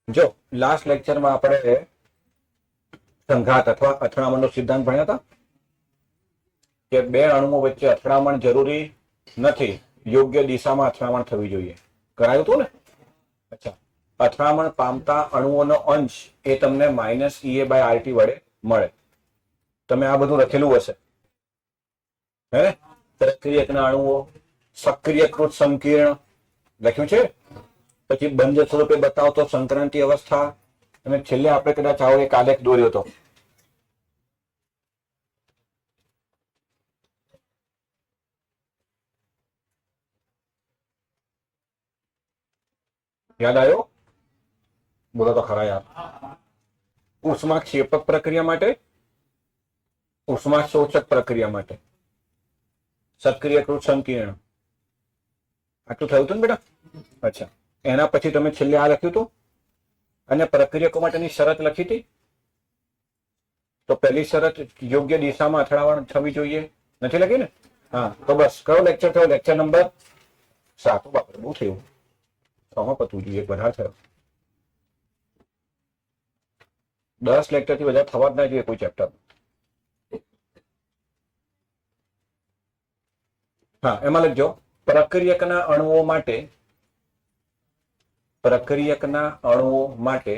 જો લાસ્ટ લેક્ચરમાં આપણે સંઘાત અથવા અથડામણનો સિદ્ધાંત ભણ્યા હતા કે બે અણુઓ વચ્ચે અથડામણ જરૂરી નથી, યોગ્ય દિશામાં અથડામણ થવી જોઈએ. કરાયું હતું ને? અચ્છા, અથડામણ પામતા અણુઓનો અંશ એ તમને -EA/RT વડે મળે. તમે આ બધું લખેલું હશે હે? પ્રક્રિયકના અણુઓ, સક્રિયકૃત સંકીર્ણ લખ્યું છે. પછી બંધ સ્વરૂપે બતાવતો સંક્રાંતિ અવસ્થા, અને છેલ્લે આપણે કદાચ આવો એક આલેખ દોર્યો હતો. યાદ આવ્યો? બોલો તો ખરા યાર. ઉષ્માક્ષેપક પ્રક્રિયા માટે, ઉષ્માશોષક પ્રક્રિયા માટે સક્રિયકૃત સંકીર્ણ. આટલું થયું હતું ને બેટા? અચ્છા, એના પછી તમે છેલ્લે આ લખ્યું હતું અને પ્રક્રિયકો માટેની શરત લખી હતી. તો પહેલી શરત યોગ્ય દિશામાં અથડામણ થવી જોઈએ, નથી લખી ને? હા, તો બસ કયો લેક્ચર થયો? Lecture number 7. બાપરે, બહુ થયું. આમાં પતવું જોઈએ, વધારે થયો. 10 લેક્ચર થી વધારે થવા જ ના જોઈએ કોઈ ચેપ્ટર. હા, એમાં લખજો પ્રક્રિયકના અણુઓ માટે, પ્રક્રિયકના અણુઓ માટે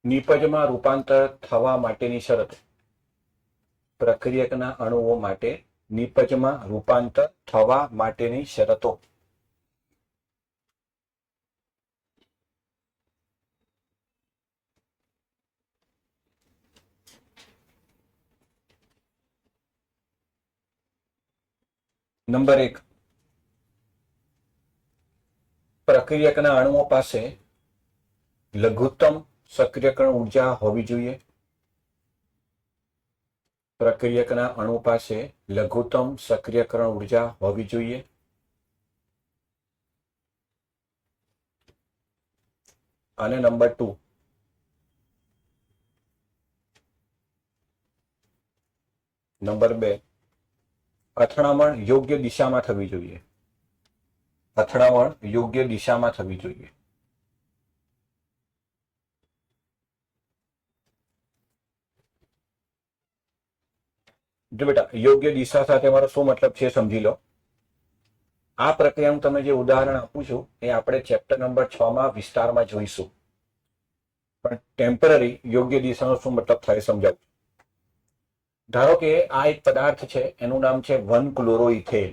નિપજમાં રૂપાંતર થવા માટેની શરત. પ્રક્રિયકના અણુઓ માટે નિપજમાં રૂપાંતર થવા માટેની શરતો. નંબર 1, પ્રક્રિયકના અણુઓ પાસે લઘુત્તમ સક્રિયકરણ ઉર્જા હોવી જોઈએ. પ્રક્રિયકના અણુ પાસે લઘુત્તમ સક્રિયકરણ ઉર્જા હોવી જોઈએ. અને નંબર 2, નંબર 2, અથડામણ યોગ્ય દિશામાં થવી જોઈએ. અથડામણ યોગ્ય દિશામાં થવી જોઈએ. જો બેટા, યોગ્ય દિશા સાથે મારો શું મતલબ છે સમજી લો. આ પ્રક્રિયાનું તમે જે ઉદાહરણ આપું છું એ આપણે ચેપ્ટર નંબર 6 માં વિસ્તારમાં જોઈશું. પણ ટેમ્પરરી યોગ્ય દિશાનો શું મતલબ થાય સમજાવું. ધારો કે આ એક પદાર્થ છે, એનું નામ છે 1-ક્લોરોઇથેન.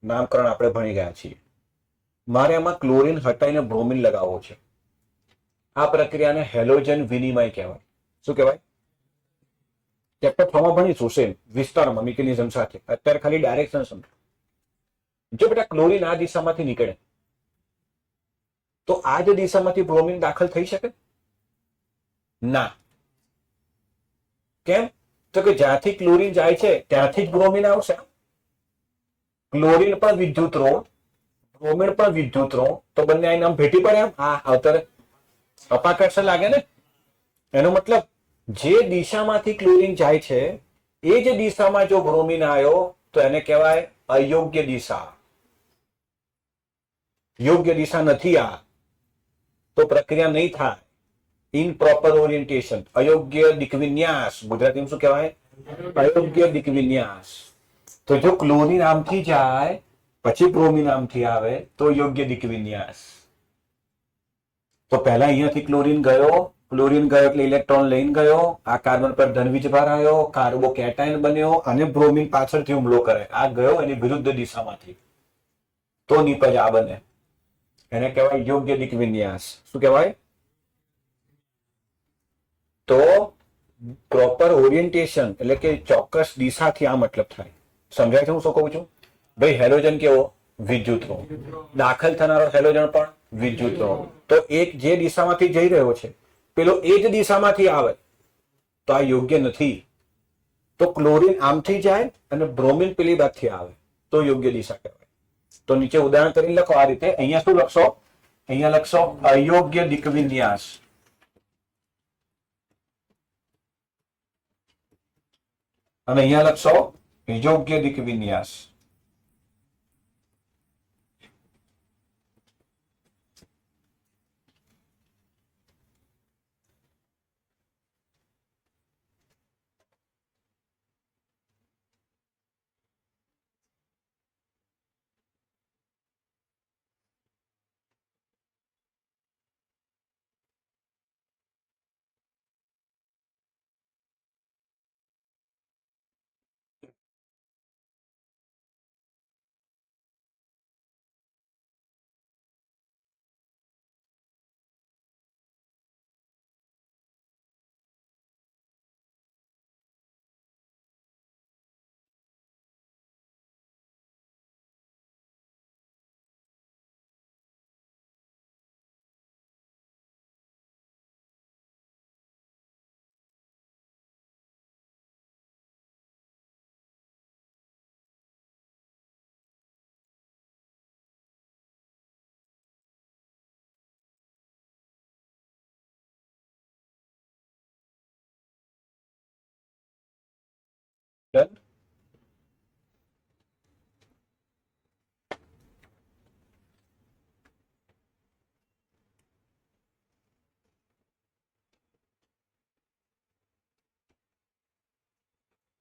નામકરણ આપણે ભણી ગયા છીએ. મારે એમાં ક્લોરીન હટાઈને બ્રોમિન લગાવવો છે. આ પ્રક્રિયાને હેલોજન વિનિમય કહેવાય. શું કહેવાય? ચેપ્ટર 6 માં ભણીશું સેમ વિસ્તારમાં મિકેનિઝમ સાથે. અત્યારે ખાલી ડાયરેક્શન સમજો. જો બેટા ક્લોરીન આ દિશામાંથી નીકળે તો આ જ દિશામાંથી બ્રોમિન દાખલ થઈ શકે? ના. કેમ? તો કે જ્યાંથી ક્લોરીન જાય છે ત્યાંથી જ બ્રોમિન આવશે. ક્લોરીન પણ વિદ્યુત ઋણ, બ્રોમિન પણ વિદ્યુત ઋણ, તો બંને આઈ નામ ભેટી પડે એમ. હા, અત્યારે અપાકર્ષણ લાગે ને. એનો મતલબ જે દિશામાંથી ક્લોરીન જાય છે એ જ દિશામાં જો બ્રોમિન આવ્યો તો એને કહેવાય અયોગ્ય દિશા. યોગ્ય દિશા નથી આ તો પ્રક્રિયા નહીં થાય. ઇનપ્રોપર ઓરિએન્ટેશન, અયોગ્ય દિક્વિન્યાસ. ગુજરાતીમાં શું કહેવાય? અયોગ્ય દિક્વિન્યાસ. તો જો ક્લોરીન આમથી જાય પછી બ્રોમિન આમથી આવે તો યોગ્ય દિક્વિન્યાસ. તો પહેલા અહીંયાથી ક્લોરીન ગયો, ક્લોરીન ગયો એટલે ઇલેક્ટ્રોન લઈને ગયો, આ કાર્બન પર ધન વીજભાર આવ્યો, કાર્બોકેટાયન બન્યો અને બ્રોમિન પાછળથી હુમલો કરે. આ ગયો એની વિરુદ્ધ દિશામાંથી, તો નિપજ આ બને. એને કહેવાય યોગ્ય દિક્વિન્યાસ. શું કહેવાય? તો પ્રોપર ઓરિએન્ટેશન એટલે કે ચોક્કસ દિશાથી આ મતલબ થાય. સમજાય છે હું શું કહું છું? ભાઈ હેલોજન કેવો? વિદ્યુત ઋણ. દાખલ થનારો હેલોજન પણ વિદ્યુત ઋણ. તો એક જે દિશામાંથી જઈ રહ્યો છે પેલો એ જ દિશામાંથી આવે તો આ યોગ્ય નથી. તો ક્લોરીન આમથી જાય અને બ્રોમિન પેલી બાજુથી આવે તો યોગ્ય દિશા કહેવાય. તો નીચે ઉદાહરણ કરીને લખો આ રીતે. અહીંયા શું લખશો? અહીંયા લખશો અયોગ્ય દિક્વિન્યાસ. અને અહીંયા લખશો યોગ્ય દિક વિન્યાસ. Done?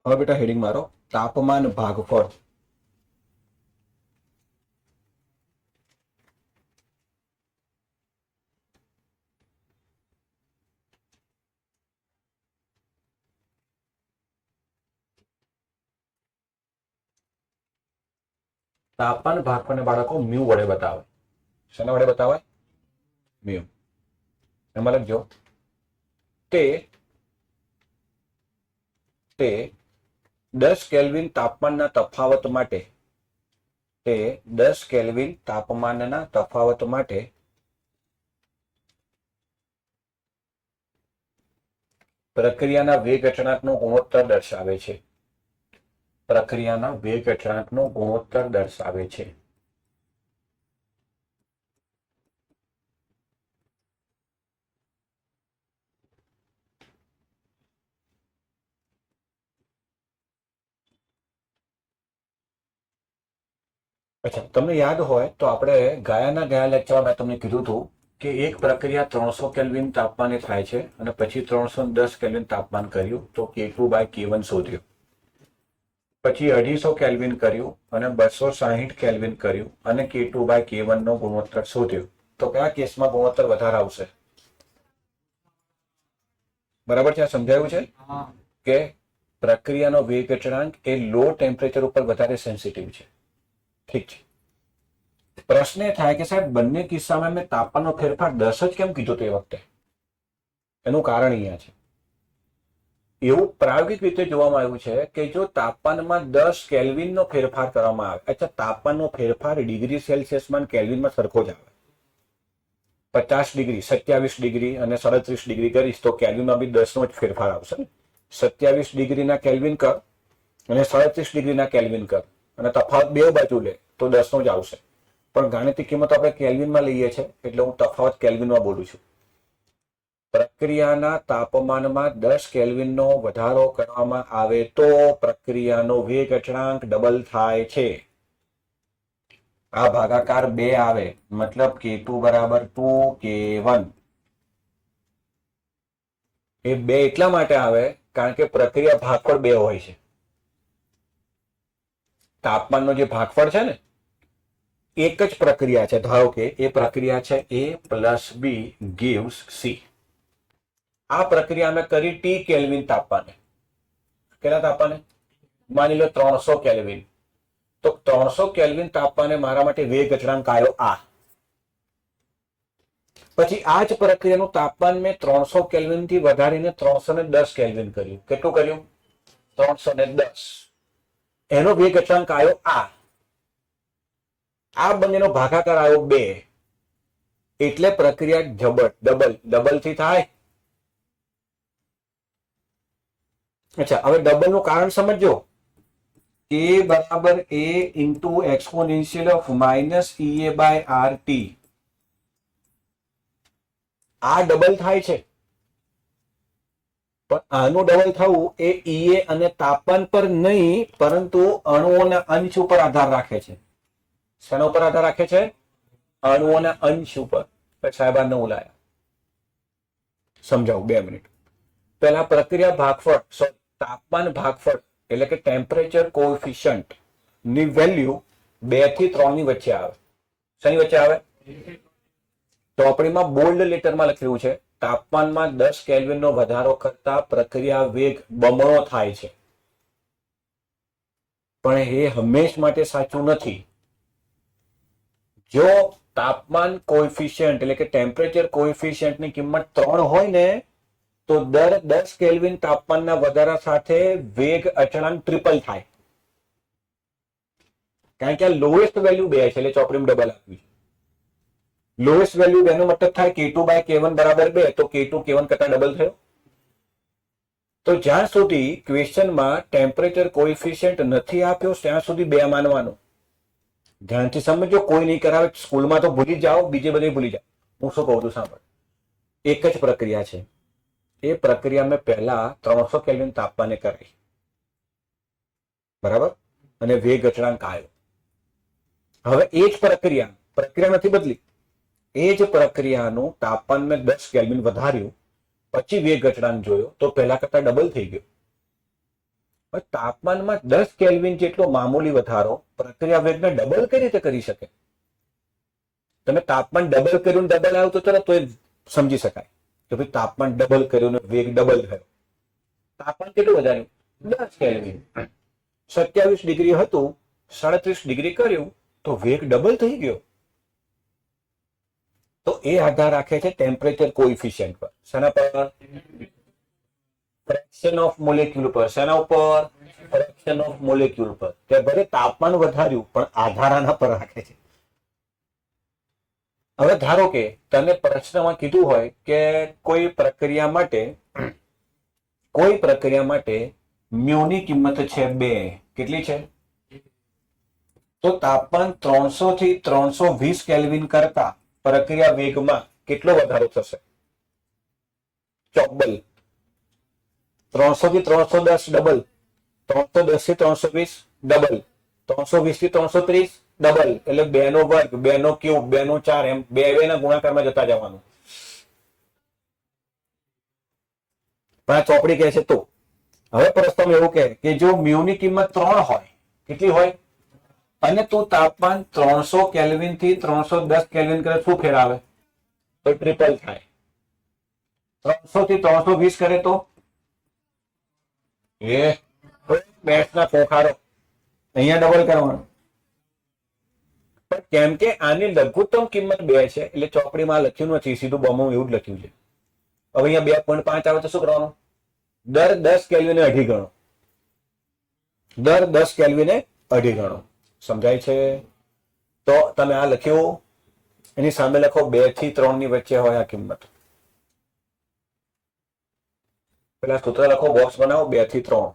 હવે બેટા હેડિંગ મારો તાપમાન ભાગફળ. તાપમાન ભાગફળને બાળકો મ્યુ વડે બતાવે. શેના વડે બતાવાય? મ્યુ. એમાં લખજો તે 10 કેલ્વિન તાપમાનના તફાવત માટે પ્રક્રિયાના વેગ અચળાંકનો ગુણોત્તર દર્શાવે છે. અચ્છા, તમને યાદ હોય તો આપણે ગયા લેક્ચરમાં મેં તમને કીધું હતું કે એક પ્રક્રિયા 300 કેલ્વિન તાપમાને થાય છે અને પછી 310 કેલ્વિન તાપમાન કર્યું તો K2/K1 શોધ્યું. પછી 250 કેલ્વિન કર્યું અને 260 કેલ્વિન કર્યું અને K2/K1 નો ગુણોત્તર શોધ્યો. તો કયા કેસમાં ગુણોત્તર વધારે આવશે? બરાબર છે? સમજાયું છે કે પ્રક્રિયાનો વેગ અચળાંક એ લો ટેમ્પરેચર ઉપર વધારે સેન્સિટિવ છે. ઠીક છે. પ્રશ્ન એ થાય કે સાહેબ બંને કિસ્સામાં મેં તાપમાનનો ફેરફાર 10 જ કેમ કીધો તે વખતે? એનું કારણ અહીંયા છે. એવું પ્રાયોગિક રીતે જોવામાં આવ્યું છે કે જો તાપમાનમાં 10 કેલ્વિનનો ફેરફાર કરવામાં આવે, અચ્છા તાપમાનનો ફેરફાર ડિગ્રી સેલ્સિયસમાં કેલ્વિનમાં સરખો જ આવે. 50 ડિગ્રી, 27 ડિગ્રી અને 37 ડિગ્રી કરીશ તો કેલ્વિનમાં બી 10 નો જ ફેરફાર આવશે ને. 27 ડિગ્રીના કેલ્વિન કર અને 37 ડિગ્રીના કેલ્વિન કર અને તફાવત બે બાજુ લે તો 10 નો જ આવશે. પણ ગાણિતિક કિંમત આપણે કેલ્વિનમાં લઈએ છીએ એટલે હું તફાવત કેલ્વિનમાં બોલું છું. પ્રક્રિયાના તાપમાનમાં 10 કેલ્વિનનો વધારો કરવામાં આવે તો પ્રક્રિયાનો વેગ અચળાંક ડબલ થાય છે. આ ભાગાકાર 2 આવે મતલબ K2 = 2K1. એ 2 એટલા માટે આવે કારણ કે પ્રક્રિયા ભાગફળ 2 હોય છે. તાપમાનનો જે ભાગફળ છે ને એક જ પ્રક્રિયા છે. ધારો કે એ પ્રક્રિયા છે A + B gives C. આ પ્રક્રિયા અમે કરી T કેલ્વિન તાપમાને. કેટલા તાપમાને? માની લો 300 કેલ્વિન. તો 300 કેલ્વિન તાપમાને મારા માટે વેગ અચળાંક આવ્યો આ. પછી આ જ પ્રક્રિયાનું તાપમાન મેં 300 કેલ્વિન થી વધારીને 310 કેલ્વિન કર્યું. કેટલું કર્યું? 310. એનો વેગ અચળાંક આવ્યો આ. આ બંનેનો ભાગાકાર આવ્યો 2. એટલે પ્રક્રિયા ડબલ થી થાય. અચ્છા, હવે ડબલ નું કારણ સમજો. A = A * exponential of -EA/RT. આ ડબલ થાય છે પણ પણ આનું ડબલ થવું એ ઈએ અને તાપમાન પર નહીં પરંતુ અણુઓના અંશ ઉપર આધાર રાખે છે. શેના ઉપર આધાર રાખે છે? અણુઓના અંશ ઉપર. સાહેબાને ઉલાયા સમજાવું 2 મિનિટ. પહેલા પ્રક્રિયા ભાગફળ તાપમાન ભાગફળ એટલે કે ટેમ્પરેચર કોએફિશિયન્ટ ની વેલ્યુ 2 થી 3 ની વચ્ચે આવે. શેની વચ્ચે આવે? ચોપડીમાં બોલ્ડ લેટરમાં લખેલું છે તાપમાનમાં 10 કેલ્વિનનો વધારો કરતા પ્રક્રિયા વેગ બમણો થાય છે. પણ એ હંમેશ માટે સાચું નથી. જો તાપમાન કોએફિશિયન્ટ એટલે કે ટેમ્પરેચર કોએફિશિયન્ટની કિંમત 3 હોય ને તો દર 10 કેલ્વિન તાપમાનના વધારા સાથે વેગ અચળાંક ટ્રિપલ થાય. કારણ કે આ લોએસ્ટ વેલ્યુ 2 છે એટલે ચોપડીમાં ડબલ આપ્યું છે. લોએસ્ટ વેલ્યુ 2 નો મતલબ થાય K2/K1 બરાબર 2 તો K2 K1 કરતા ડબલ થયો. તો જ્યાં સુધી ક્વેશ્ચનમાં ટેમ્પરેચર કોએફિશિયન્ટ નથી આપ્યો ત્યાં સુધી 2 માનવાનું. ધ્યાનથી સમજો, કોઈ નહીં કરાવે સ્કૂલમાં તો ભૂલી જાઓ, બીજે બધે ભૂલી જાઓ. હું શું કહું છું સાંભળ. એક જ પ્રક્રિયા છે. એ પ્રક્રિયા મેં પહેલા 300 કેલ્વિન તાપમાને કરી બરાબર અને વેગ અચળાંક આવ્યો. હવે એ જ પ્રક્રિયા નથી બદલી. એ જ પ્રક્રિયાનું તાપમાન મેં 10 કેલ્વિન વધાર્યું પછી વેગ અચળાંક જોયો તો પહેલા કરતા ડબલ થઈ ગયો. તાપમાનમાં 10 કેલ્વિન જેટલો મામૂલી વધારો પ્રક્રિયા વેગને ડબલ કઈ રીતે કરી શકે? તમે તાપમાન ડબલ કર્યું ડબલ આવ્યું તો ચલો તો એ સમજી શકાય કે ભાઈ તાપમાન ડબલ કર્યું ને વેગ ડબલ થયો. તાપમાન કેટલું વધાર્યું? 10 કેલ્વિન. 27 ડિગ્રી હતું 37 ડિગ્રી કર્યું તો વેગ ડબલ થઈ ગયો. તો એ આધાર રાખે છે ટેમ્પરેચર કોએફિશિયન્ટ પર. શેના પર? ફ્રેક્શન ઓફ મોલેક્યુલ પર. શેના ઉપર? ફ્રેક્શન ઓફ મોલેક્યુલ પર. તે ભલે તાપમાન વધાર્યું પણ આધાર આના પર રાખે છે. હવે ધારો કે તને પ્રશ્નમાં કીધું હોય કે કોઈ પ્રક્રિયા માટે મ્યુની કિંમત છે 2. કેટલી છે? તો તાપમાન 300 થી 320 કેલ્વિન કરતા પ્રક્રિયા વેગમાં કેટલો વધારો થશે? ચોકબલ. 300 થી 310 ડબલ, 310 થી 320 ડબલ, 320 થી 330 ડબલ એટલે 2 નો વર્ગ, 2 નો ક્યુબ, 2 નો 4 એમ 2 ના ગુણાકારમાં જતા જવાનું. પણ આ ચોપડી કહે છે તો હવે પ્રશ્ન એવું કહે કે જો મ્યુની કિંમત 3 હોય, કેટલી હોય? અને તું તાપમાન 300 કેલ્વિન થી 310 કેલ્વિન કરે શું ફેર આવે? તો ટ્રિપલ થાય. 300 થી 320 કરે તો એ બેસના પોખારો અહીંયા ડબલ કરવાનું. પણ કેમ કે આની લઘુત્તમ કિંમત 2 છે એટલે ચોપડીમાં લખ્યું નથી, સીધું બમણું એવું જ લખ્યું છે. હવે અહીંયા 2.5 આવે તો શું કરવાનું? દર 10 કેલ્વિને અઢી ગણો. દર 10 કેલ્વિને અઢી ગણો. સમજાય છે? તો તમે આ લખ્યું, એની સામે લખો 2 થી 3 ની વચ્ચે હોય આ કિંમત. પેલા સૂત્ર લખો, બોક્સ બનાવો 2 થી 3.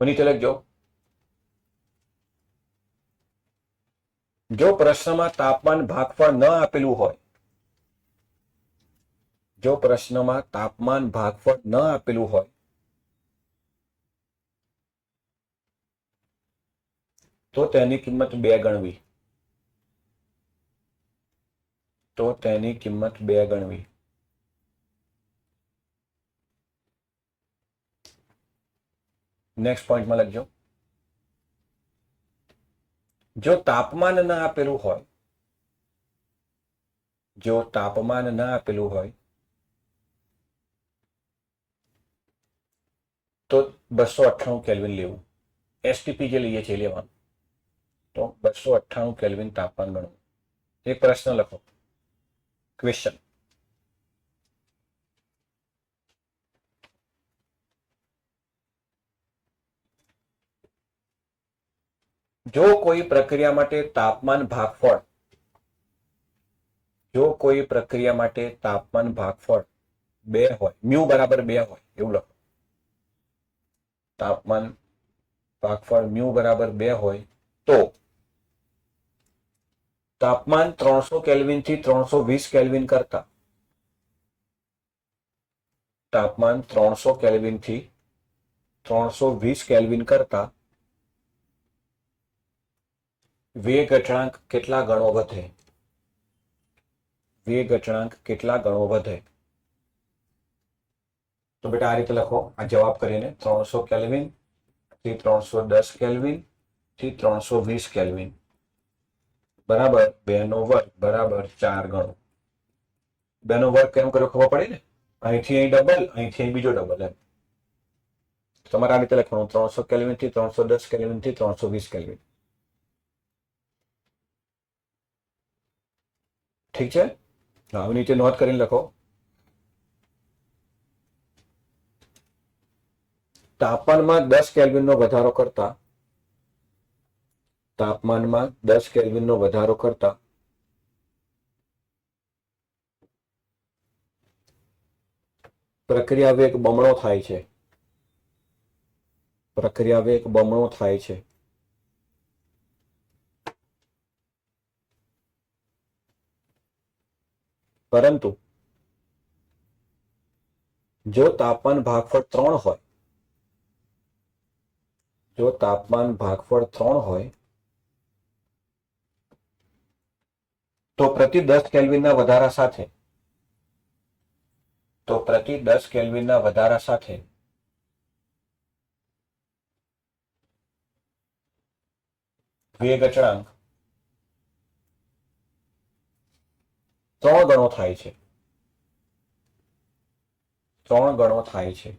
નીચે લખજો. જો પ્રશ્નમાં તાપમાન ભાગફળ ન આપેલું હોય, જો પ્રશ્નમાં તાપમાન ભાગફળ ન આપેલું હોય તો તેની કિંમત 2 ગણવી. તો તેની કિંમત 2 ગણવી. નેક્સ્ટ પોઈન્ટમાં લખજો. જો તાપમાન ન આપેલું હોય, જો તાપમાન ન આપેલું હોય તો 298 કેલ્વિન લેવું. એસટીપી જે લઈએ છીએ લેવાનું. તો 298 કેલ્વિન તાપમાન ગણવું. એક પ્રશ્ન લખો, ક્વેશ્ચન. જો કોઈ પ્રક્રિયા માટે તાપમાન ભાગફળ જો કોઈ પ્રક્રિયા માટે તાપમાન ભાગફળ 2 હોય, મ્યુ બરાબર 2 હોય એવું લખો. તાપમાન ભાગફળ મ્યુ બરાબર 2 હોય તો તાપમાન 300 કેલ્વિન થી 320 કેલ્વિન કરતા તાપમાન 300 કેલ્વિન થી 320 કેલ્વિન કરતા વેગ અચળાંક કેટલા ગણો વધે? વેગ અચળાંક કેટલા ગણો વધે? તો બેટા આ રીતે લખો આ જવાબ કરીને 300 કેલ્વિન થી 310 કેલ્વિન થી 320 કેલ્વિન બરાબર 2 નો વર્ગ બરાબર 4 ગણો. 2 નો વર્ગ કેમ કર્યો ખબર પડી ને? અહીંથી અહીં ડબલ, અહીંથી અહીં બીજો ડબલ એમ. તમારે આ રીતે લખવાનું 300 કેલ્વિન થી 310 કેલ્વિન થી 320 કેલ્વિન. ઠીક છે? હવે નીચે નોંધ કરીને લખો. તાપમાનમાં 10 કેલ્વિનનો વધારો કરતા તાપમાનમાં 10 કેલ્વિનનો વધારો કરતા પ્રક્રિયા વેગ બમણો થાય છે. પ્રક્રિયા વેગ બમણો થાય છે. પરંતુ જો તાપમાન ભાગફળ 3 હોય, જો તાપમાન ભાગફળ 3 હોય તો પ્રતિ 10 કેલ્વિનના વધારા સાથે વેગ અચળાંક 3 ગણો થાય છે. 3 ગણો થાય છે.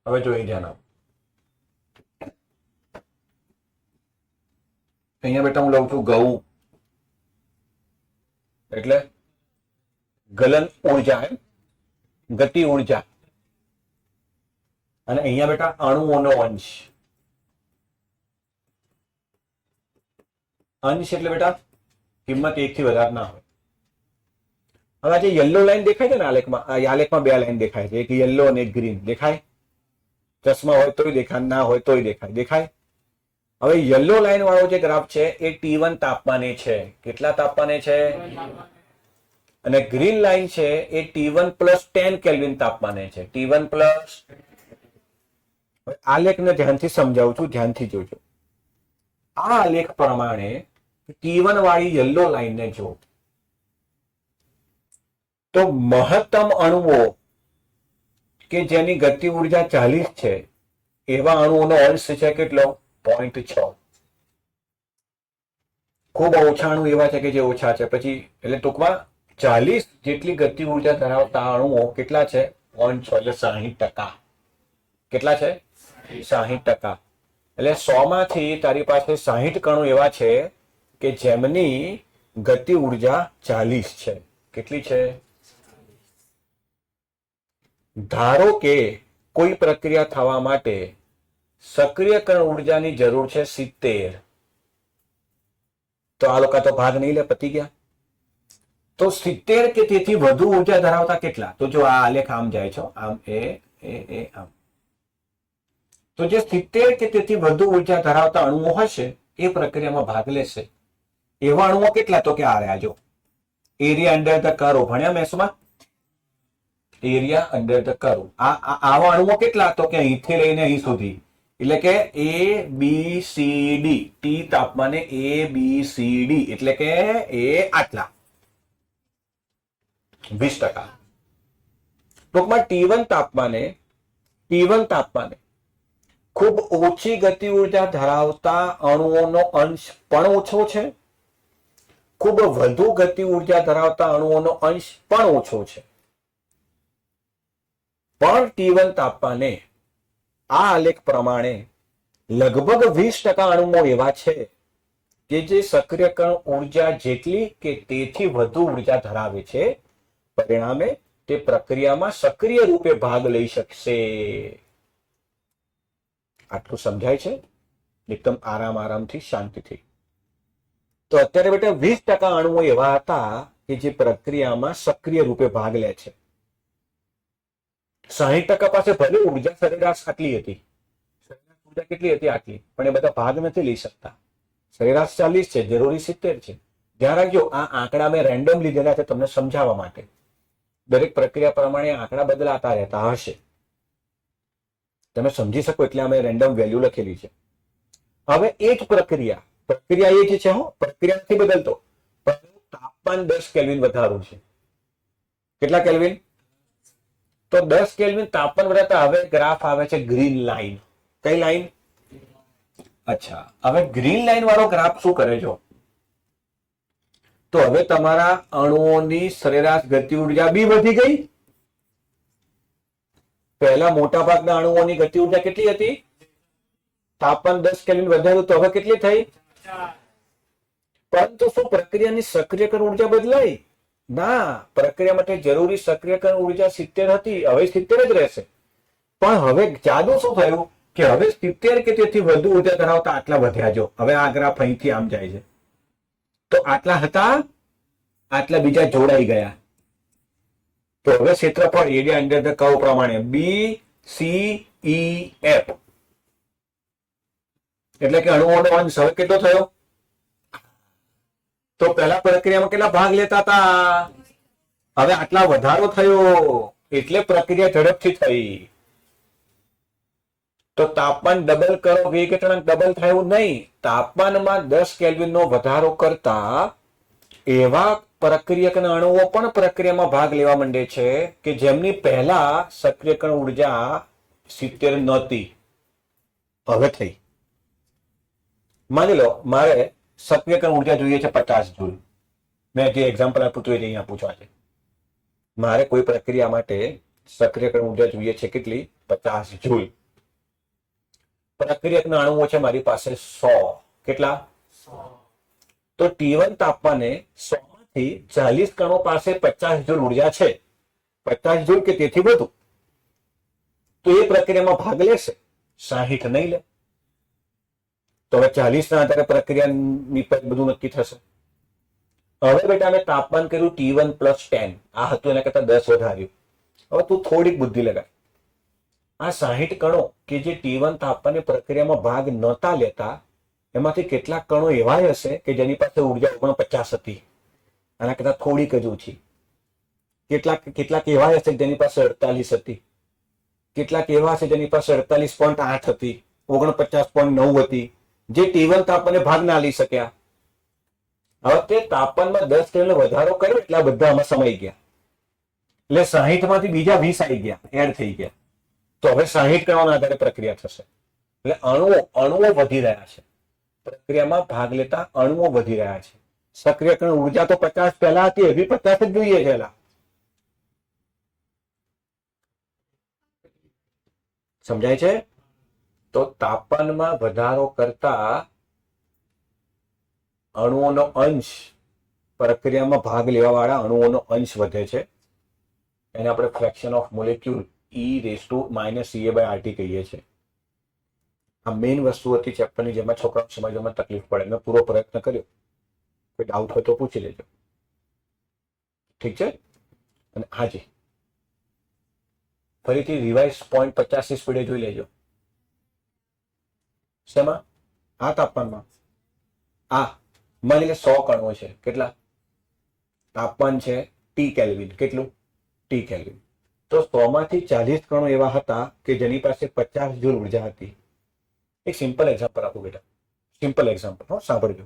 હવે જોઈ ધ્યાન આપો. અહીંયા બેટા હું લઉં છું ઘઉં એટલે ગલન ઉર્જા એમ, ગતિ ઉર્જા. અને અહીંયા બેટા અણુઓનો અંશ. અંશ એટલે બેટા કિંમત 1 થી વધારે ના હોય. હવે જે યલો લાઈન દેખાય છે ને આલેખમાં, આ આલેખમાં 2 લાઈન દેખાય છે, એક યલો અને એક ગ્રીન. દેખાય? ચશ્મા હોય તોય દેખાય, ના હોય તોય દેખાય. દેખાય? હવે યલો લાઈન વાળો જે ગ્રાફ છે એ T1 તાપમાને છે. કેટલા તાપમાને છે? અને ગ્રીન લાઈન છે એ T1 પ્લસ 10 કેલ્વિન તાપમાને છે. T1 plus. આલેખને ધ્યાનથી સમજાવું છું, ધ્યાનથી જોજો. આ આલેખ પ્રમાણે T1 વાળી યલો લાઈનને જો તો મહત્તમ અણુઓ કે જેની ગતિ ઉર્જા 40 છે એવા અણુઓનો અંશ છે કેટલો? 0.6. ખૂબ ઓછા અણુ એવા છે કે જે ઓછા છે. પછી એટલે ટૂંકમાં 40 જેટલી ગતિ ઉર્જા ધરાવતા અણુઓ કેટલા છે? 0.6 એટલે 60%. કેટલા છે? 60%. એટલે 100 માંથી તારી પાસે 60 કણો એવા છે કે જેમની ગતિ ઉર્જા 40 છે. કેટલી છે? ધારો કે કોઈ પ્રક્રિયા થવા માટે સક્રિયકરણ ઉર્જાની જરૂર છે 70. તો આ લોકો તો ભાગ નહીં લે, પતી ગયા. તો 70 કે તેથી વધુ ઉર્જા ધરાવતા કેટલા? તો જો આ આલેખ આમ જાય છે, આમ આમ. તો જે 70 કે તેથી વધુ ઉર્જા ધરાવતા અણુઓ હશે એ પ્રક્રિયામાં ભાગ લેશે. એવા અણુઓ કેટલા? તો કે આ રહ્યા જો. એરિયા અંડર ધ કર્વ ભણ્યા મેથ્સમાં? Area under the curve. આવા અણુઓ કેટલા? તો કે અહીંથી લઈને અહીં સુધી. એટલે કે ABCD, T તાપમાને ABCD એટલે કે એ આટલા 20%. ટૂંકમાં T1 તાપમાને ખૂબ ઓછી ગતિ ઉર્જા ધરાવતા અણુઓનો અંશ પણ ઓછો છે, ખૂબ વધુ ગતિ ઉર્જા ધરાવતા અણુઓનો અંશ પણ ઓછો છે. પણ T1 તાપમાને આ આલેખ પ્રમાણે લગભગ 20% અણુઓ એવા છે કે જે સક્રિયકરણ ઉર્જા જેટલી કે તેથી વધુ ઉર્જા ધરાવે છે. પરિણામે તે પ્રક્રિયામાં સક્રિય રૂપે ભાગ લઈ શકશે. આટલું સમજાય છે? એકદમ આરામથી, શાંતિથી. તો અત્યારે બેટા 20% અણુઓ એવા હતા કે જે પ્રક્રિયામાં સક્રિય રૂપે ભાગ લે છે. 60% પાસે ભલે ઉર્જા સરેરાશ આટલી હતી, ઉર્જા કેટલી હતી આટલી, પણ એ બધા ભાગ નથી લઈ શકતા. સરેરાશ 40 છે, જરૂરી 70 છે. ધ્યાન રાખજો, આ આંકડા મેં રેન્ડમ લીધેલા છે તમને સમજાવવા માટે. દરેક પ્રક્રિયા પ્રમાણે આંકડા બદલાતા રહેતા હશે, તમે સમજી શકો એટલે અમે રેન્ડમ વેલ્યુ લખેલી છે. હવે એ જ પ્રક્રિયા એ જ છે, પ્રક્રિયા નથી બદલતો, પણ તાપમાન 10 કેલ્વિન વધારવું છે. કેટલા કેલ્વિન? તો 10 કેલ્વિન તાપમાન વધારતા હવે ગ્રાફ આવે છે ગ્રીન લાઈન. કઈ લાઈન? અચ્છા, હવે ગ્રીન લાઈન વાળો ગ્રાફ શું કરે છો? તો હવે તમારા અણુઓની સરેરાશ ગતિ ઉર્જા બી વધી ગઈ. પહેલા મોટા ભાગના અણુઓની ગતિ ઉર્જા કેટલી હતી? તાપમાન 10 કેલ્વિન વધાર્યું તો હવે કેટલી થઈ? પરંતુ શું પ્રક્રિયાની સક્રિયકરણ ઉર્જા બદલાઈ? ના, પ્રક્રિયા માટે જરૂરી સક્રિયકરણ ઉર્જા 70 હતી, હવે 70 જ રહેશે. પણ હવે જાદુ શું થયું કે હવે 70 કે તેથી વધુ ઉર્જા ધરાવતા આટલા વધ્યા. જો હવે આ ગ્રાફ અહીંથી આમ જાય છે, તો આટલા હતા, આટલા બીજા જોડાઈ ગયા. તો હવે ક્ષેત્રફળ એરિયા અંડર ધ કર્વ પ્રમાણે BCEF એટલે કે અણુઓનો અંશ હવે કેટલો થયો? તો પહેલા પ્રક્રિયામાં કેટલા ભાગ લેતા હતા? હવે આટલા વધારો થયો એટલે પ્રક્રિયા ઝડપથી થઈ. તો તાપમાન ડબલ કરો, વેગ અચળાંક ડબલ થયું નહીં. તાપમાનમાં 10 કેલ્વિનનો વધારો કરતા એવા પ્રક્રિયકના અણુઓ પણ પ્રક્રિયામાં ભાગ લેવા માંડે છે કે જેમની પહેલા સક્રિયકરણ ઉર્જા 70 નહોતી, હવે થઈ. માની લો મારે સક્રિયકરણ ઉર્જા જોઈએ છે 50 જૂલ. મેં જે એક્ઝામ્પલ આપ્યું હતું એ અહીંયા પૂછવા છે. મારે કોઈ પ્રક્રિયા માટે સક્રિયકરણ ઉર્જા જોઈએ છે કેટલી? 50 જૂલ. પ્રક્રિયકના અણુઓ છે મારી પાસે 100. કેટલા? 100. તો T1 તાપમાને 100 માંથી 40 કણો પાસે 50 જૂલ ઉર્જા છે, 50 જૂલ કે તેથી વધુ, તો એ પ્રક્રિયામાં ભાગ લેશે, 60 નહીં લે. તો હવે 40 ના આધારે પ્રક્રિયાની બધું નક્કી થશે. હવે બેટા મેં તાપમાન કર્યું T1 + 10, આ હતું એના કરતા 10 વધાર્યું. હવે તું થોડીક બુદ્ધિ લગાડ. આ 60 કણો કે જે T1 તાપમાનની પ્રક્રિયામાં ભાગ નહોતા લેતા, એમાંથી કેટલાક કણો એવા હશે કે જેની પાસે ઉર્જા 49 હતી, આના કરતા થોડીક જ ઓછી. કેટલાક એવા હશે જેની પાસે 48 હતી, કેટલાક એવા હશે જેની પાસે 48.8 હતી, 49.9 હતી, જે T1 તાપમાને ભાગ ના લઈ શક્યા. હવે તે તાપમાનમાં 10 કેલ્વિન વધારો કર્યો એટલે આ બધા આમાં સમાઈ ગયા, એટલે 60 માંથી બીજા 20 આવી ગયા, એડ થઈ ગયા. તો હવે 60 કણોના આધારે પ્રક્રિયા થશે. એટલે અણુઓ વધી રહ્યા છે, પ્રક્રિયામાં ભાગ લેતા અણુઓ વધી રહ્યા છે. સક્રિયકરણ ઉર્જા તો 50 પહેલા હતી, એવી 50 જ જોઈએ છે. સમજાય છે? તો તાપમાનમાં વધારો કરતા અણુઓનો અંશ, પ્રક્રિયામાં ભાગ લેવા વાળા અણુઓનો અંશ વધે છે. એને આપણે ફ્રેક્શન ઓફ મોલેક્યુલ E⁻ કહીએ છીએ. આ મેઇન વસ્તુ હતી ચેપ્ટરની, જેમાં છોકરાઓ સમજવામાં તકલીફ પડે. મેં પૂરો પ્રયત્ન કર્યો. કોઈ ડાઉટ હોય તો પૂછી લેજો. ઠીક છે? અને હાજી ફરીથી રિવાઇઝ પોઈન્ટ 50 સ્પીડે જોઈ લેજો. શેમાં? આ તાપમાનમાં. આ માની લે 100 કણો છે. કેટલા? તાપમાન છે T કેલ્વિન. કેટલું? T kelvin. તો 100 માંથી 40 કણો એવા હતા કે જેની પાસે 50 જૂલ ઉર્જા હતી. એક સિમ્પલ એક્ઝામ્પલ આપું બેટા, સિમ્પલ એક્ઝામ્પલ. સાંભળજો.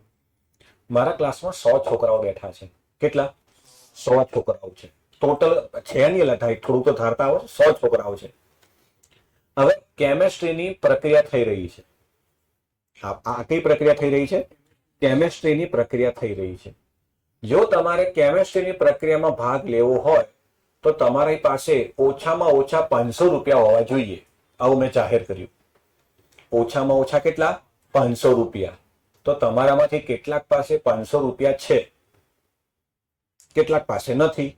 મારા ક્લાસમાં 100 છોકરાઓ બેઠા છે. કેટલા? 100 છોકરાઓ છે. ટોટલ છે નહીં, લખાય થોડું તો ધારતા હોય. 100 છોકરાઓ છે. હવે કેમેસ્ટ્રીની પ્રક્રિયા થઈ રહી છે. આ કઈ પ્રક્રિયા થઈ રહી છે? કેમેસ્ટ્રીની પ્રક્રિયા થઈ રહી છે. જો તમારે કેમેસ્ટ્રીની પ્રક્રિયામાં ભાગ લેવો હોય તો તમારી પાસે ઓછામાં ઓછા 500 રૂપિયા હોવા જોઈએ. આવું મેં જાહેર કર્યું. ઓછામાં ઓછા કેટલા? 500 રૂપિયા. તો તમારામાંથી કેટલાક પાસે 500 રૂપિયા છે, કેટલાક પાસે નથી.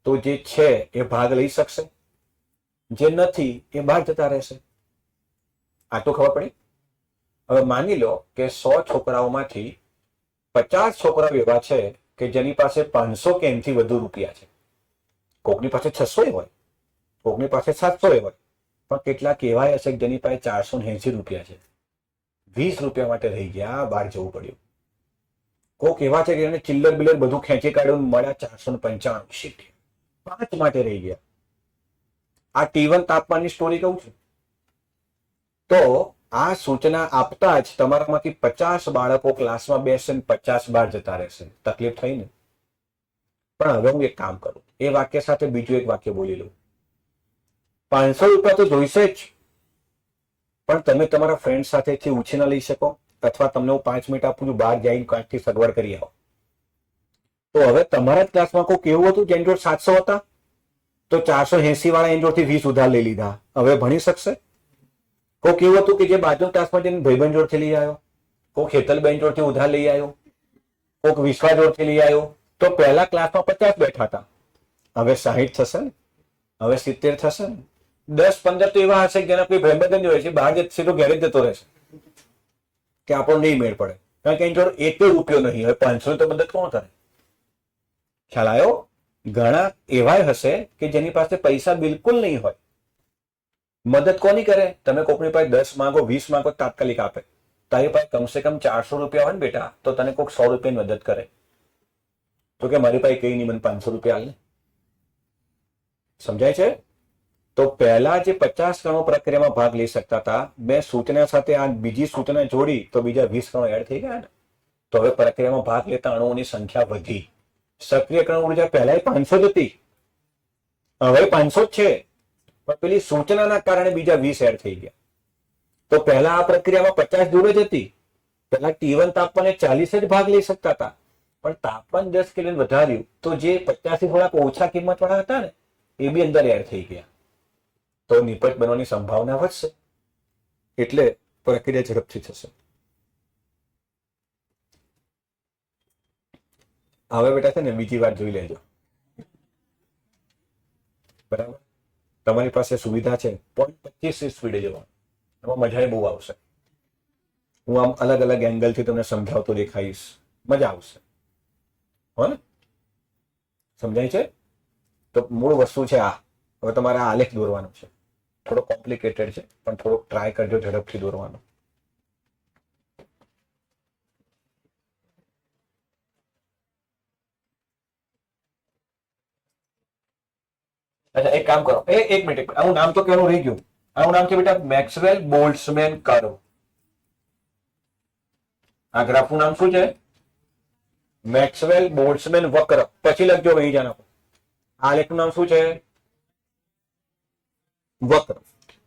તો જે છે એ ભાગ લઈ શકશે, જે નથી એ બહાર જતા રહેશે. આ તો ખબર પડી. હવે માની લો કે 100 છોકરાઓમાંથી 50 છોકરાઓ એવા છે કે જેની પાસે 500 કે એનથી વધુ રૂપિયા છે. કોકની પાસે 600 હોય, કોકની પાસે 700 હોય, પણ કેટલાક એવા હશે જેની પાસે 480 રૂપિયા છે. 20 રૂપિયા માટે રહી ગયા, બહાર જવું પડ્યું. કોક એવા છે કે એને ચિલ્લર બિલ્લર બધું ખેંચી કાઢ્યું, મળ્યા 495. 5 માટે રહી ગયા. આ T1 તાપમાનની સ્ટોરી કહું છું. તો આ સૂચના આપતા જ તમારામાંથી 50 બાળકો ક્લાસમાં બેસે, 50 બહાર જતા રહેશે. તકલીફ થઈ ને? પણ હવે હું એક કામ કરું, એ વાક્ય સાથે બીજું એક વાક્ય બોલી લઉં. 500 રૂપિયા તો જોઈશે જ, પણ તમે તમારા ફ્રેન્ડ સાથેથી ઉછીના લઈ શકો, અથવા તમને હું 5 મિનિટ આપું છું, બહાર જઈને કાંઈકથી સગવડ કરી આવો. તો હવે તમારા જ ક્લાસમાં કોઈ કેવું હતું જેની જોડે 700 હતા, તો 480 વાળા એની જોડથી 20 ઉધાર લઈ લીધા. હવે ભણી શકશે? કોઈ કેવું હતું કે જે બાજુ ક્લાસમાં જઈને ભાઈબંધ જોડથી લઈ આવ્યો, કોઈ હેતલબેન જોડથી ઉધાર લઈ આવ્યો, કોઈક વિશ્વા જોડથી લઈ આવ્યો. તો પહેલા ક્લાસમાં 50 બેઠા હતા, હવે 60 થશે ને, હવે 70 થશે ને. 10-15 તો એવા હશે જેના કોઈ ભાઈબંધ હોય છે, બહાર સીધો ઘેરે જ જતો રહેશે કે આપણો નહીં મેળ પડે, કારણ કે એની જોડે 1 રૂપિયો નહીં. હવે 500 તો મદદ કોણ કરે? ખ્યાલ આવ્યો? ઘણા એવા હશે કે જેની પાસે પૈસા બિલકુલ નહીં હોય. મદદ કોની કરે? તમે કોકની પાસે 10 માંગો, 20 માંગો, તાત્કાલિક આપે. તારી પાસે કમસે કમ 400 રૂપિયા હોય ને બેટા, તો તને કોઈક 100 રૂપિયાની મદદ કરે. તો કે મારી પાસે કઈ નહીં, મને 500 રૂપિયા હાલ ને. સમજાય છે? તો પહેલા જે 50 કણો પ્રક્રિયામાં ભાગ લઈ શકતા હતા, બે સૂચના સાથે આ બીજી સૂચના જોડી તો બીજા 20 કણો એડ થઈ ગયા ને. તો હવે પ્રક્રિયામાં ભાગ લેતા અણુઓની સંખ્યા વધી. સક્રિય કણ ઉર્જા પહેલા 500 જ હતી, હવે 500 જ છે, પણ પેલી સૂચનાના કારણે બીજા 20 એડ થઈ ગયા. તો પહેલા આ પ્રક્રિયામાં 50 જોડે જ હતી. પહેલા T1 તાપમાને 40 જ ભાગ લઈ શકતા હતા, પણ તાપમાન 10 કેલ્વિન વધાર્યું તો જે 50 થી થોડાક ઓછા કિંમત વાળા હતા ને, એ બી અંદર એડ થઈ ગયા. તો નિપજ બનવાની સંભાવના વધશે, એટલે પ્રક્રિયા ઝડપથી થશે. હવે બેટા છે ને બીજી વાત જોઈ લેજો, બરાબર? તમારી પાસે સુવિધા છે 0.25 સ્પીડે જવાનું, એમાં મજા બહુ આવશે. હું આમ અલગ અલગ એંગલથી તમને સમજાવતો દેખાઈશ, મજા આવશે. હો ને? સમજાય છે? તો મૂળ વસ્તુ છે આ. હવે તમારે આ આલેખ દોરવાનો છે, થોડો કોમ્પ્લિકેટેડ છે, પણ થોડોક ટ્રાય કરજો ઝડપથી દોરવાનો. અચ્છા, એક કામ કરો, એક મિનિટ, આનું નામ તો કેવું રહી ગયું. આનું નામ છે બેટા મેક્સવેલ બોલ્ટ્ઝમેન કર્વ. આ ગ્રાફનું નામ શું છે? મેક્સવેલ બોલ્ટ્ઝમેન વક્ર. પછી લખજો અહીં જાણો. આ લેખનું નામ શું છે? વક્ર.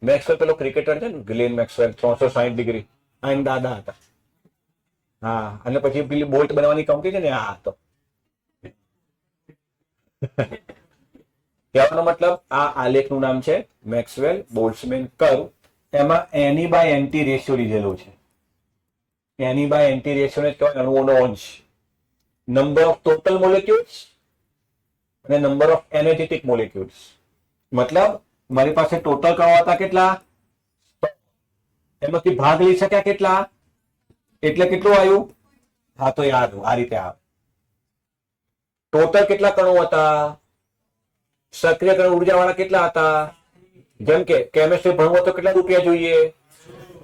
મેક્સવેલ પેલો ક્રિકેટર છે ને, ગ્લેન મેક્સવેલ, 360 ડિગ્રી. આ એમ દાદા હતા. હા, અને પછી પેલી બોલ્ટ બનાવવાની કંપની છે ને, આ હતો. કહેવાનો મતલબ આ આલેખનું નામ છે મેક્સવેલ બોલ્ટ્ઝમેન કર્વ. એમાં એની બાય એન્ટી રેશિયો લીધેલું છે. એની બાય એન્ટી રેશિયો ને કહેવાય અણુઓનો અંશ. નંબર ઓફ ટોટલ મોલેક્યુલ્સ અને નંબર ઓફ એનર્જેટિક મોલેક્યુલ્સ. મતલબ મારી પાસે ટોટલ કણો હતા કેટલા? એમાંથી ભાગ લઈ શક્યા કેટલા? એટલે કેટલું આવ્યું? હા, તો યાદ આ રીતે આવે. ટોટલ કેટલા કણો હતા? સક્રિય કણ ઉર્જા વાળા કેટલા હતા? જેમ કે કેમિસ્ટ્રી ભણવું તો કેટલા રૂપિયા જોઈએ?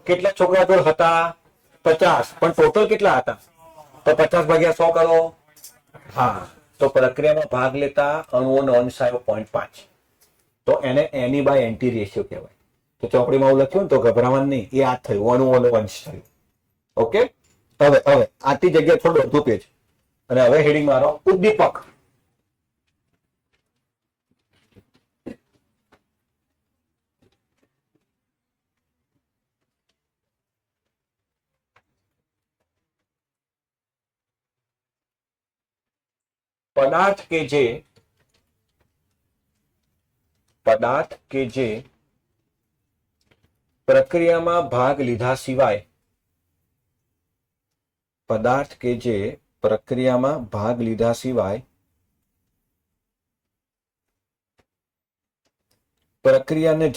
કેટલા છોકરા જોડ હતા? 50. પણ ટોટલ કેટલા હતા? તો 50 ભાગ્યા 100 કરો. હા, તો પ્રક્રિયામાં ભાગ લેતા અણુઓનો અંશ આવ્યો 0.5. તો એને એની બાય એન્ટી રેશિયો કહેવાય. તો ચોપડીમાં હું લખ્યું ને તો ગભરાવાનું નહીં, એ આ થયું, અણુઓનો અંશ થયું. ઓકે, હવે આટલી જગ્યાએ થોડું અડધું પેજ, અને હવે હેડિંગ મારો ઉદ્દીપક. પદાર્થ કે જે પ્રક્રિયામાં ભાગ લીધા સિવાય પ્રક્રિયાને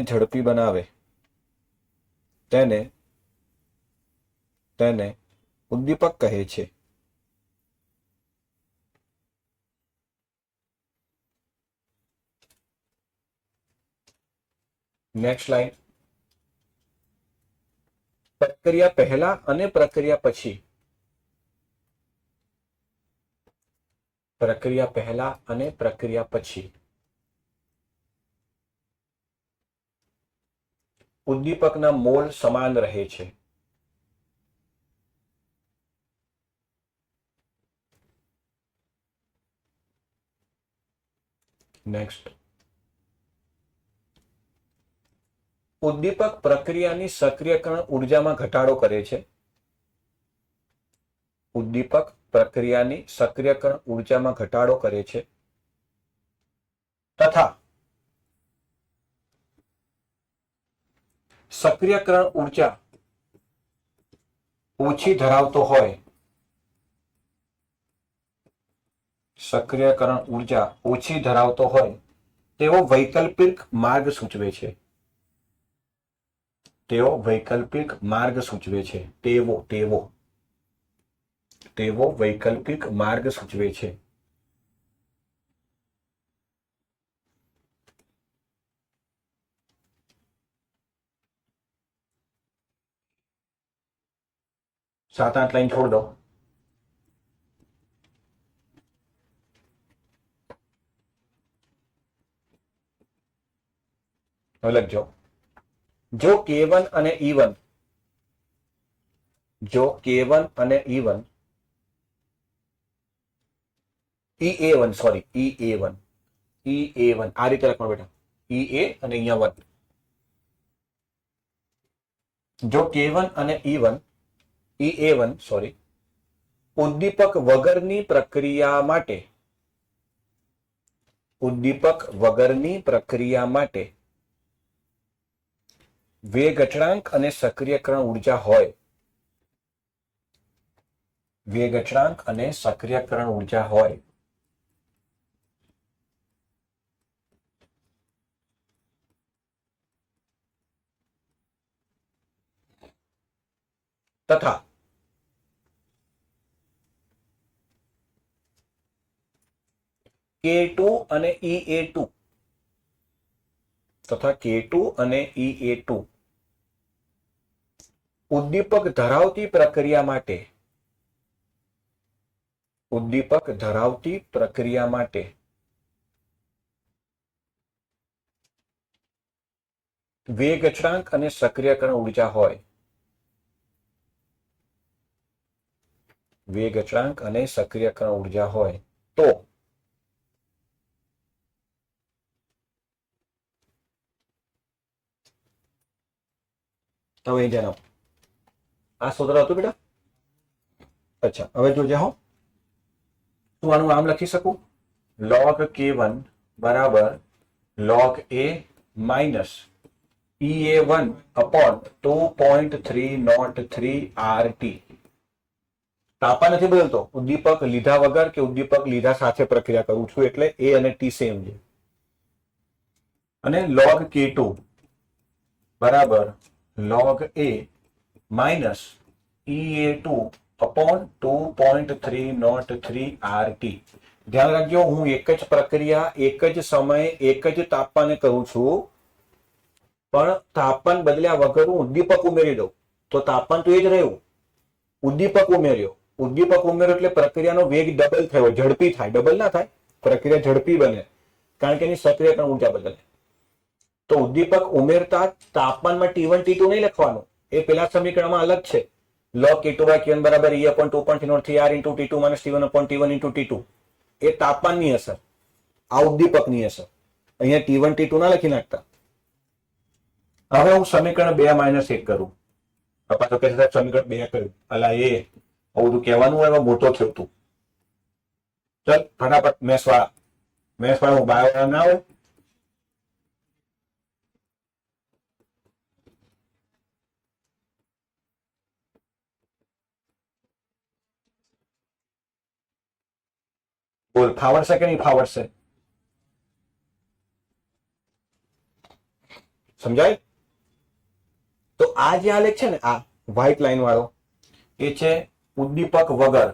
ઝડપી બનાવે, તેને તેને ઉદ્દીપક કહે છે. Next line. પ્રક્રિયા પહેલા અને પ્રક્રિયા પછી. પ્રક્રિયા પહેલા અને પ્રક્રિયા પછી ઉદ્દીપકના મોલ સમાન રહે છે. નેક્સ્ટ. ઉદ્દીપક પ્રક્રિયાની સક્રિયકરણ ઉર્જામાં ઘટાડો કરે છે. ઉદ્દીપક પ્રક્રિયાની સક્રિયકરણ ઉર્જામાં ઘટાડો કરે છે તથા સક્રિયકરણ ઉર્જા ઓછી ધરાવતો હોય સક્રિયકરણ ઉર્જા ઓછી ધરાવતો હોય તેવો વૈકલ્પિક માર્ગ સૂચવે છે. તેવો વૈકલ્પિક માર્ગ સૂચવે છે. તેવો વૈકલ્પિક માર્ગ સૂચવે છે. સાત આઠ લાઈન છોડ દો. હવે લખજો. જો K1 અને E1 જો K1 અને E1 EA1 સોરી EA1 આ રીતે લખવાનું બેટા. EA અને અહીંયા 1. જો K1 અને EA1 સોરી ઉદ્દીપક વગરની પ્રક્રિયા માટે વેગ અચળાંક અને સક્રિયકરણ ઉર્જા હોય તથા K2 અને EA2 ઉદ્દીપક ધરાવતી પ્રક્રિયા માટે વેગ અચળાંક અને સક્રિયકરણ ઉર્જા હોય તો હવે જણાવો. આ સૂત્ર હતું બેટા. અચ્છા હવે જોજે હો. તું આનું આમ લખી શકું. log K1 બરાબર log A minus EA1 upon 2.303 RT. તાપા નથી બદલતો. ઉદ્દીપક લીધા વગર કે ઉદ્દીપક લીધા સાથે પ્રક્રિયા કરું છું એટલે A અને T સેમ છે. અને log K2 બરાબર log A minus EA2 upon 2.303 RT. ધ્યાન રાખજો હું એક જ પ્રક્રિયા એક જ સમયે એક જ તાપમાને કરું છું પણ તાપમાન બદલ્યા વગર હું ઉદ્દીપક ઉમેરી દઉં તો તાપમાન તો એ જ રહ્યું. ઉદ્દીપક ઉમેર્યો એટલે પ્રક્રિયાનો વેગ ડબલ થયો. ઝડપી થાય. ડબલ ના થાય. પ્રક્રિયા ઝડપી બને કારણ કે એની સક્રિયકરણ ઉર્જા બદલે. તો ઉદ્દીપક ઉમેરતા તાપમાનમાં T1 T2 નહીં લખવાનું. એ પેલા સમીકરણમાં અલગ છે. log K2 by K1 બરાબર E upon 2.303 R into T2 minus T1 upon T1 into T2. એ તાપમાનની અસર. આ ઉદ્દીપકની અસર. અહીંયા T1 T2 ના લખી નાખતા. હવે હું સમીકરણ 2 માઇનસ 1 કરું. પપ્પા તો કહે છે સમીકરણ 2 કર્યું. અલા એ આવું બધું કહેવાનું હોય એમાં મોટો થયો તું. ચલ ફટાફટ મેથવાળા હું બાયોવાળા ના હોય. બોલ ફાવડશે કે નહીં ફાવડશે? સમજાય? તો આ જે આલેખ છે ને, આ વ્હાઇટ લાઈન વાળો એ છે ઉદ્દીપક વગર,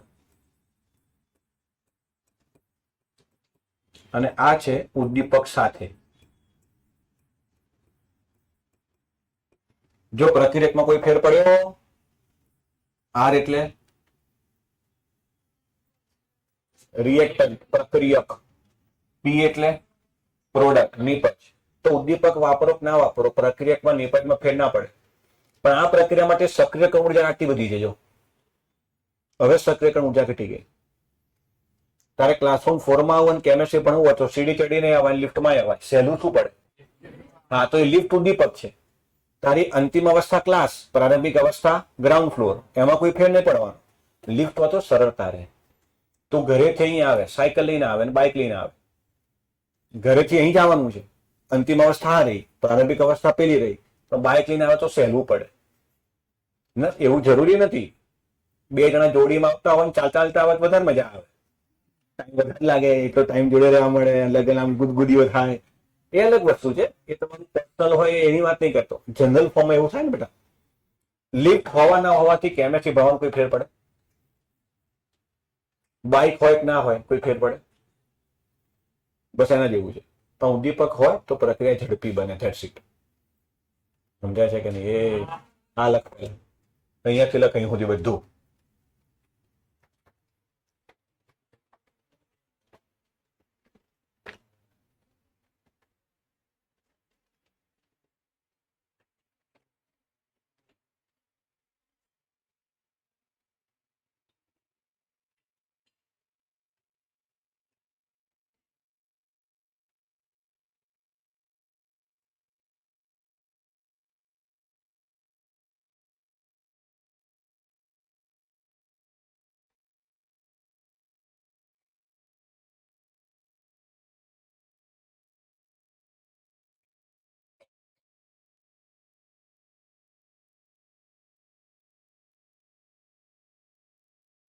અને આ છે ઉદ્દીપક સાથે. જો પ્રતિરેકમાં કોઈ ફેર પડ્યો, આર એટલે રિએક્ટન્ટ પ્રક્રિયક, પી એટલે પ્રોડક્ટ નિપજ. તો ઉદ્દીપક વાપરો કે ના વાપરો, પ્રક્રિયકમાં નિપજમાં ફેર ના પડે. પણ આ પ્રક્રિયા માટે સક્રિયકરણ ઉર્જા આટલી બધી છે. જો હવે સક્રિયકરણ ઉર્જા ઘટી ગઈ. તારે ક્લાસરૂમ 4 માં આવવાનું કેમેસ્ટ્રી ભણવું હોય તો સીડી ચડીને આવવાનું, લિફ્ટમાં આવવાય. સહેલું શું પડે? હા, તો એ લિફ્ટ ઉદ્દીપક છે. તારી અંતિમ અવસ્થા ક્લાસ, પ્રારંભિક અવસ્થા ગ્રાઉન્ડ ફ્લોર, એમાં કોઈ ફેર નહીં પડવાનો. લિફ્ટ હોય તો સરળતા રહે. તું ઘરેથી અહીં આવે, સાયકલ લઈને આવે ને બાઇક લઈને આવે, ઘરેથી અહીં જ આવવાનું છે. અંતિમ અવસ્થા આ રહી, પ્રારંભિક અવસ્થા પેલી રહી, તો બાઇક લઈને આવે તો સહેલું પડે. એવું જરૂરી નથી. બે જણા જોડીમાં આવતા હોય, ચાલતા ચાલતા આવે વધારે મજા આવે, ટાઈમ વધારે લાગે, એટલો ટાઈમ જોડે રહેવા મળે, લગન આમ ગુદગુદીઓ થાય, એ અલગ વસ્તુ છે. એ તમારું પર્સનલ હોય એની વાત નહીં કરતો. જનરલ ફોર્મ એવું થાય ને બેટા. લિફ્ટ હોવા ના હોવાથી કેમેસ્ટ્રી ભણવાનું કોઈ ફેર પડે? બાઇક હોય કે ના હોય કોઈ ફેર પડે? બસ એના જેવું છે. પણ ઉદ્દીપક હોય તો પ્રક્રિયા ઝડપી બને. That's it. સમજાય છે કે નહીં? એ આ લખ, અહીંયાથી લખ અહીં સુધી બધું.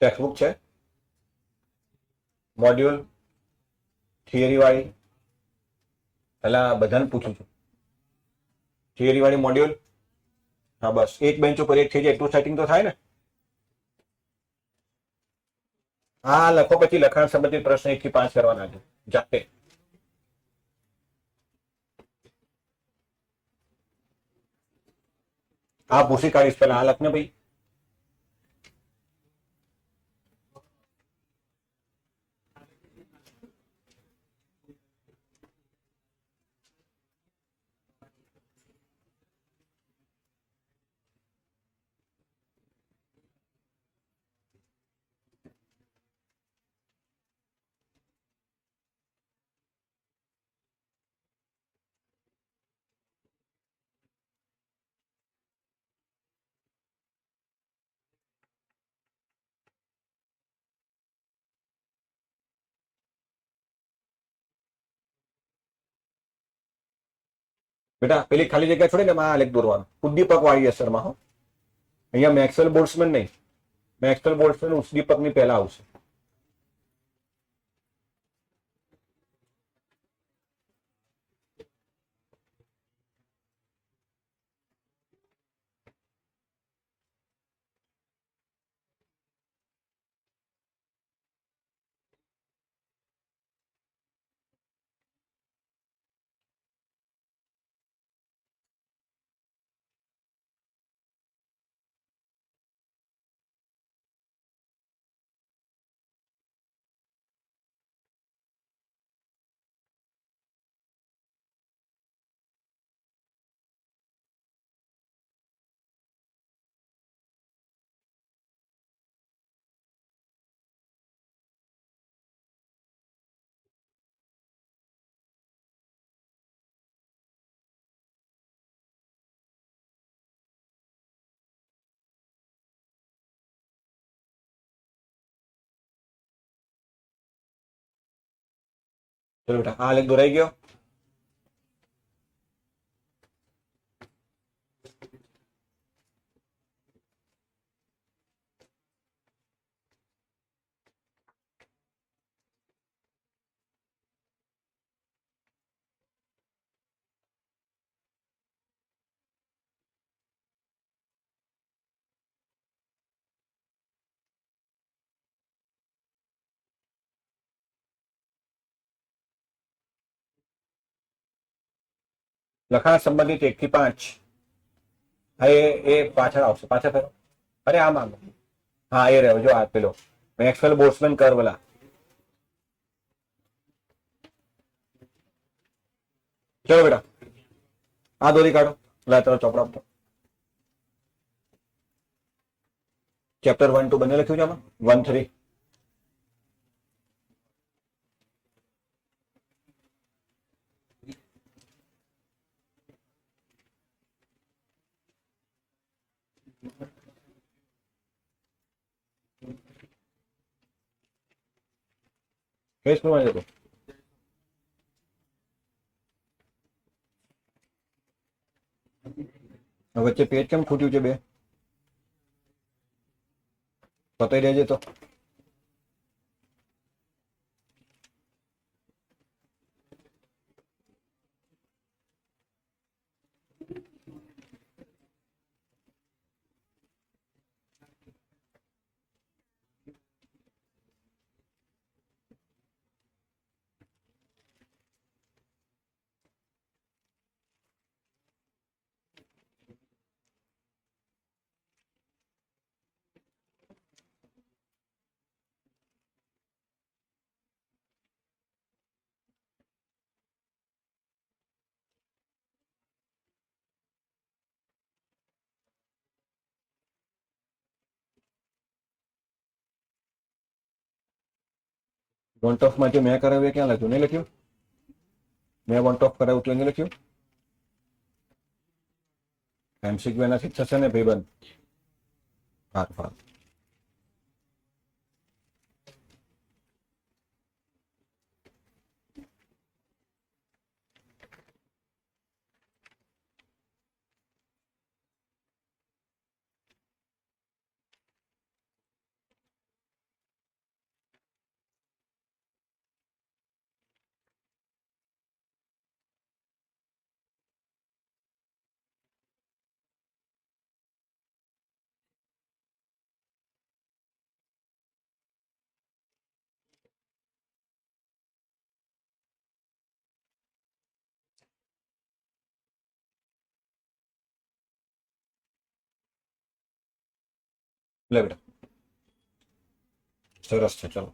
ટેક્સ્ટબુક છે, મોડ્યુલ, થિયરી વાળી. પેલા બધાને પૂછું છું, થિયરી વાળી મોડ્યુલ. હા, બસ એક બેન્ચ ઉપર એક થઈ જાય એટલું સેટિંગ તો થાય ને. હા, લખો. પછી લખાણ સંબંધિત પ્રશ્ન 1 થી 5 કરવાના છે જાતે. આ ભૂસી કાઢીશ પેલા. આ લખ ને ભાઈ. બેટા પેલી ખાલી જગ્યા છોડીને આ આલેખ દોરવાનું ઉદ્દીપક વાળી અસરમાં. હો, અહીંયા મેક્સવેલ બોલ્ટ્ઝમેન નહીં. મેક્સવેલ બોલ્ટ્ઝમેન ઉદ્દીપકની પહેલા આવશે. ચલો બેટા, આ આલેખ દોરાઈ ગયો. લખાણ સંબંધિત 1 થી 5 એ પાછળ આવશે, પાછળ ફેરો. અરે આમ હા એ રહ્યો જો આ પેલો મેક્સવેલ બોલ્ટ્ઝમેન કર્વલા. ચલો બેટા આ દોરી કાઢો. લા ચલો ચોપડા આપો. ચેપ્ટર 1 2 બંને લખ્યું છે આમાં 1 3. કઈ સ્કૂલમાં જતો? વચ્ચે પેજ કેમ ખૂટ્યું છે બે? પતાઈ દેજે તો. વોન્ટ ઓફ માંથી મેં કરાવ્યું ક્યાં લખ્યું? નહીં લખ્યું? મેં વોન્ટ ઓફ કરાવ્યું તો નહીં લખ્યું? એમસીક્યુ એનાથી થશે ને ભાઈબંધ. હા લે બેટા સરસ છે. ચલો